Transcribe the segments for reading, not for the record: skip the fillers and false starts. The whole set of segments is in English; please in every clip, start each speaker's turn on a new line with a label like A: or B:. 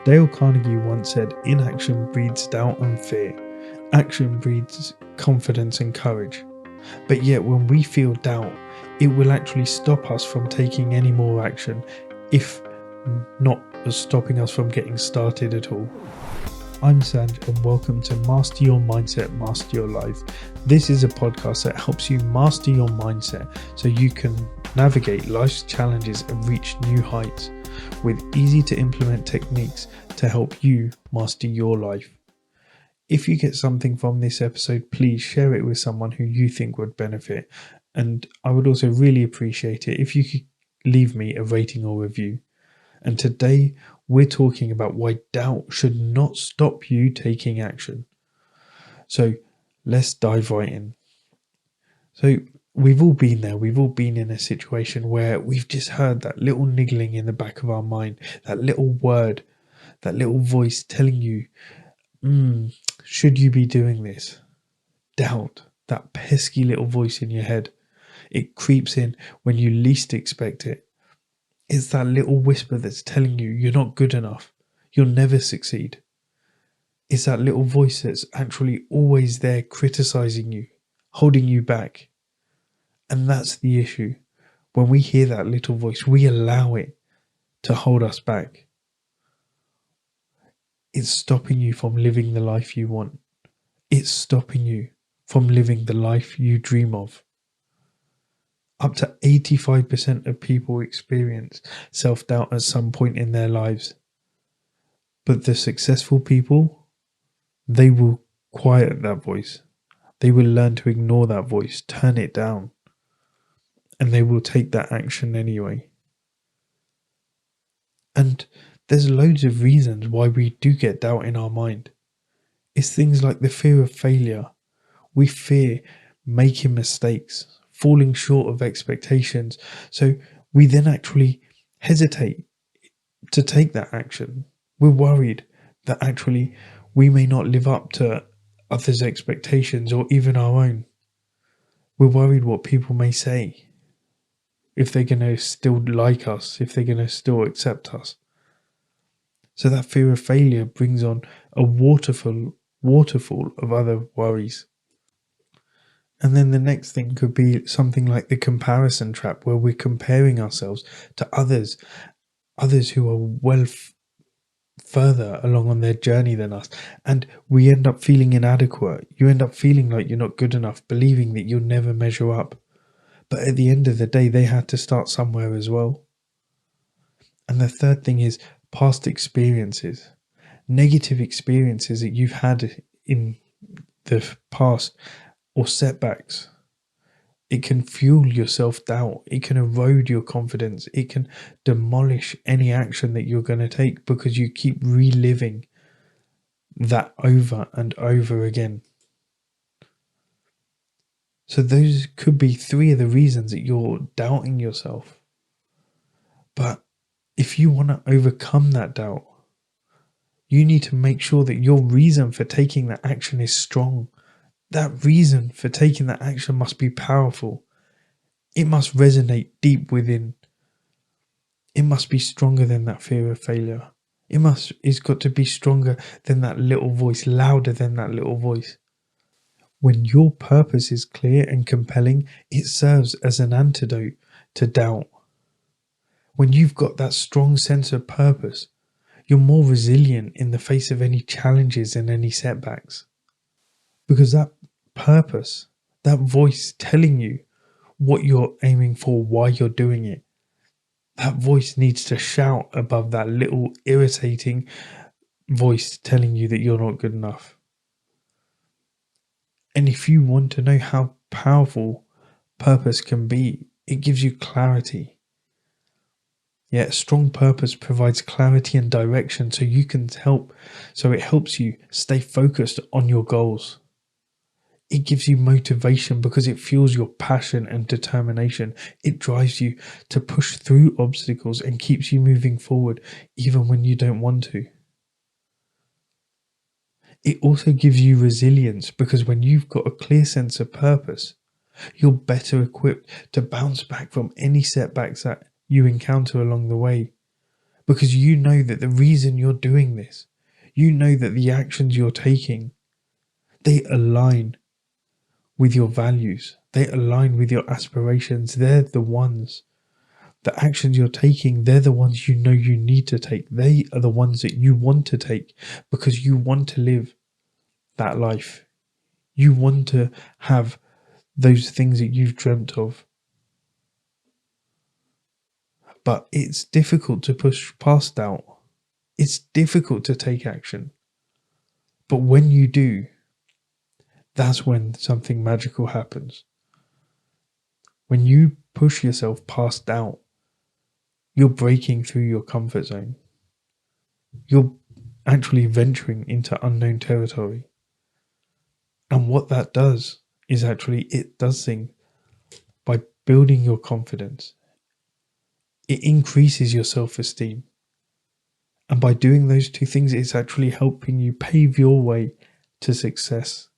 A: Dale Carnegie once said, "Inaction breeds doubt and fear. Action breeds confidence and courage." But yet when we feel doubt, it will actually stop us from taking any more action, if not stopping us from getting started at all. I'm Sanj and welcome to Master Your Mindset, Master Your Life. This is a podcast that helps you master your mindset so you can navigate life's challenges and reach new heights with easy to implement techniques to help you master your life. If you get something from this episode, please share it with someone who you think would benefit. And I would also really appreciate it if you could leave me a rating or review. And today we're talking about why doubt should not stop you taking action. So let's dive right in. So we've all been there. We've all been in a situation where we've just heard that little niggling in the back of our mind, that little word, that little voice telling you, should you be doing this? Doubt, that pesky little voice in your head. It creeps in when you least expect it. It's that little whisper that's telling you you're not good enough. You'll never succeed. It's that little voice that's actually always there criticizing you, holding you back. And that's the issue. When we hear that little voice, we allow it to hold us back. It's stopping you from living the life you want. It's stopping you from living the life you dream of. Up to 85% of people experience self-doubt at some point in their lives. But the successful people, they will quiet that voice. They will learn to ignore that voice, turn it down. And they will take that action anyway. And there's loads of reasons why we do get doubt in our mind. It's things like the fear of failure. We fear making mistakes, falling short of expectations. So we then actually hesitate to take that action. We're worried that actually we may not live up to others' expectations or even our own. We're worried what people may say. If they're going to still like us, if they're going to still accept us. So that fear of failure brings on a waterfall of other worries. And then the next thing could be something like the comparison trap, where we're comparing ourselves to others who are further along on their journey than us. And we end up feeling inadequate. You end up feeling like you're not good enough, believing that you'll never measure up. But at the end of the day, they had to start somewhere as well. And the third thing is past experiences, negative experiences that you've had in the past or setbacks. It can fuel your self-doubt. It can erode your confidence. It can demolish any action that you're going to take because you keep reliving that over and over again. So those could be three of the reasons that you're doubting yourself. But if you want to overcome that doubt, you need to make sure that your reason for taking that action is strong. That reason for taking that action must be powerful. It must resonate deep within. It must be stronger than that fear of failure. It's got to be stronger than that little voice, louder than that little voice. When your purpose is clear and compelling, it serves as an antidote to doubt. When you've got that strong sense of purpose, you're more resilient in the face of any challenges and any setbacks. Because that purpose, that voice telling you what you're aiming for, why you're doing it, that voice needs to shout above that little irritating voice telling you that you're not good enough. And if you want to know how powerful purpose can be, it gives you clarity. Yet strong purpose provides clarity and direction so it helps you stay focused on your goals. It gives you motivation because it fuels your passion and determination. It drives you to push through obstacles and keeps you moving forward even when you don't want to. It also gives you resilience because when you've got a clear sense of purpose, you're better equipped to bounce back from any setbacks that you encounter along the way because you know that the reason you're doing this, you know that the actions you're taking, they align with your values, they align with your aspirations. They're the ones, the actions you're taking, they're the ones you know you need to take. They are the ones that you want to take because you want to live that life. You want to have those things that you've dreamt of. But it's difficult to push past doubt. It's difficult to take action. But when you do, that's when something magical happens. When you push yourself past doubt, you're breaking through your comfort zone. You're actually venturing into unknown territory. And what that does is actually it does things by building your confidence. It increases your self-esteem. And by doing those two things, it's actually helping you pave your way to success.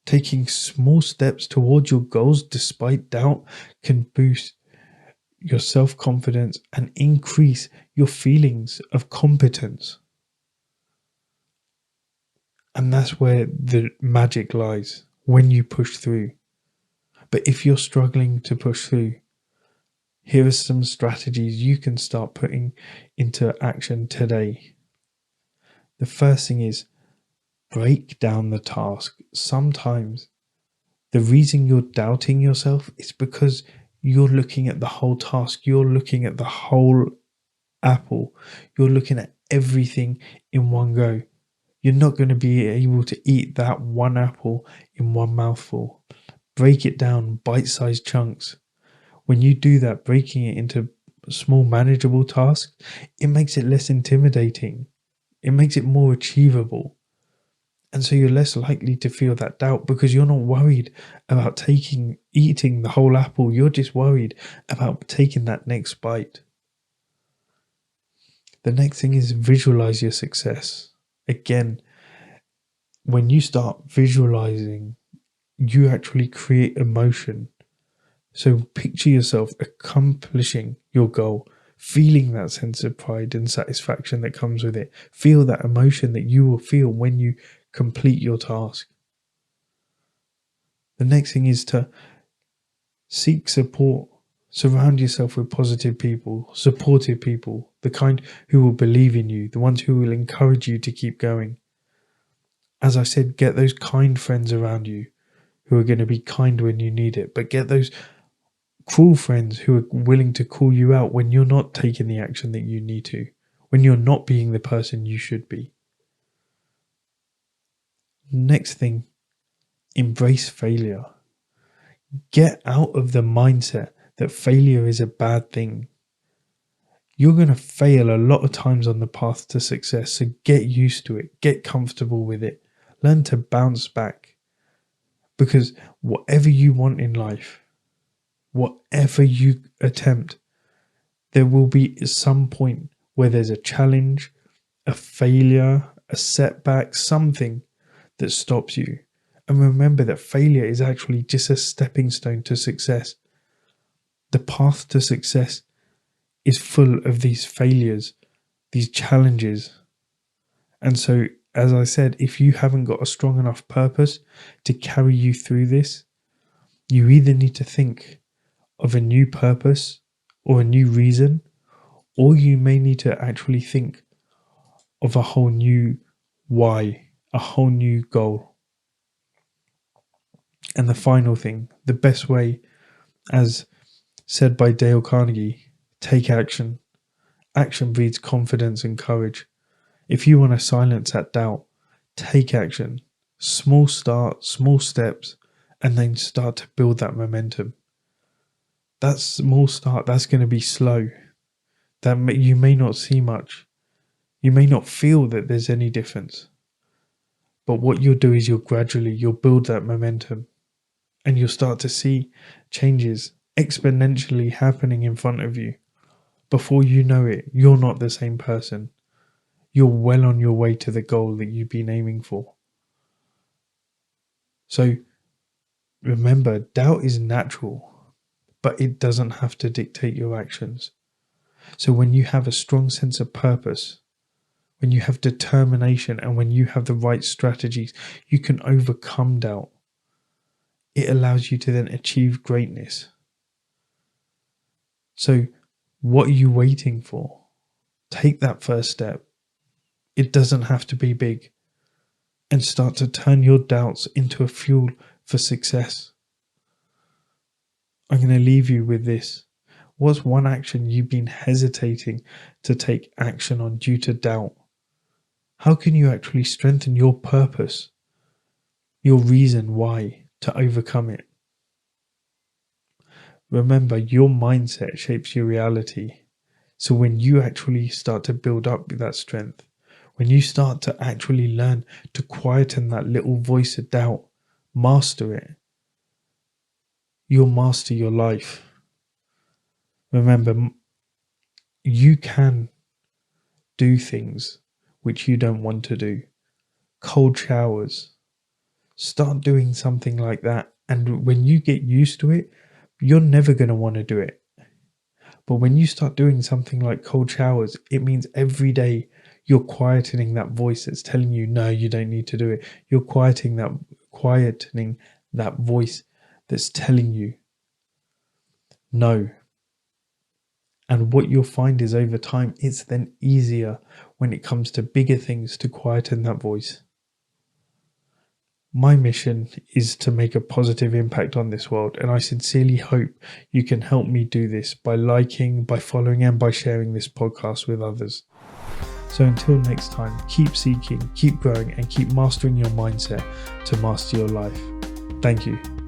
A: Taking small steps towards your goals despite doubt can boost your self-confidence and increase your feelings of competence. And that's where the magic lies, when you push through. But if you're struggling to push through, here are some strategies you can start putting into action today. The first thing is break down the task. Sometimes the reason you're doubting yourself is because you're looking at the whole task. You're looking at the whole apple. You're looking at everything in one go. You're not going to be able to eat that one apple in one mouthful. Break it down, bite-sized chunks. When you do that, breaking it into small manageable tasks, it makes it less intimidating. It makes it more achievable. And so you're less likely to feel that doubt because you're not worried about eating the whole apple. You're just worried about taking that next bite. The next thing is visualize your success. Again, when you start visualizing, you actually create emotion. So picture yourself accomplishing your goal, feeling that sense of pride and satisfaction that comes with it. Feel that emotion that you will feel when you complete your task. The next thing is to seek support. Surround yourself with positive people, supportive people, the kind who will believe in you, the ones who will encourage you to keep going. As I said, get those kind friends around you who are going to be kind when you need it, but get those cruel friends who are willing to call you out when you're not taking the action that you need to, when you're not being the person you should be. Next thing, embrace failure. Get out of the mindset that failure is a bad thing. You're going to fail a lot of times on the path to success, so get used to it, get comfortable with it, learn to bounce back. Because whatever you want in life, whatever you attempt, there will be some point where there's a challenge, a failure, a setback, something that stops you. And remember that failure is actually just a stepping stone to success. The path to success is full of these failures, these challenges. And so, as I said, if you haven't got a strong enough purpose to carry you through this, you either need to think of a new purpose or a new reason, or you may need to actually think of a whole new why, a whole new goal. And the final thing, the best way, as said by Dale Carnegie, take action. Action breeds confidence and courage. If you want to silence that doubt, take action. Small start, small steps, and then start to build that momentum. That small start, that's going to be slow. You may not see much. You may not feel that there's any difference. But what you'll do is you'll build that momentum. And you'll start to see changes exponentially happening in front of you. Before you know it, you're not the same person. You're well on your way to the goal that you've been aiming for. So remember, doubt is natural, but it doesn't have to dictate your actions. So when you have a strong sense of purpose, when you have determination, and when you have the right strategies, you can overcome doubt. It allows you to then achieve greatness. So what are you waiting for? Take that first step. It doesn't have to be big. And start to turn your doubts into a fuel for success. I'm going to leave you with this. What's one action you've been hesitating to take action on due to doubt? How can you actually strengthen your purpose, your reason why, to overcome it? Remember, your mindset shapes your reality. So when you actually start to build up that strength, when you start to actually learn to quieten that little voice of doubt, master it, you'll master your life. Remember, you can do things which you don't want to do. Cold showers. Start doing something like that. And when you get used to it, you're never going to want to do it. But when you start doing something like cold showers, it means every day you're quietening that voice that's telling you, no, you don't need to do it. You're quietening that voice that's telling you, no. And what you'll find is over time, it's then easier when it comes to bigger things to quieten that voice. My mission is to make a positive impact on this world, and I sincerely hope you can help me do this by liking, by following, and by sharing this podcast with others. So until next time, keep seeking, keep growing, and keep mastering your mindset to master your life. Thank you.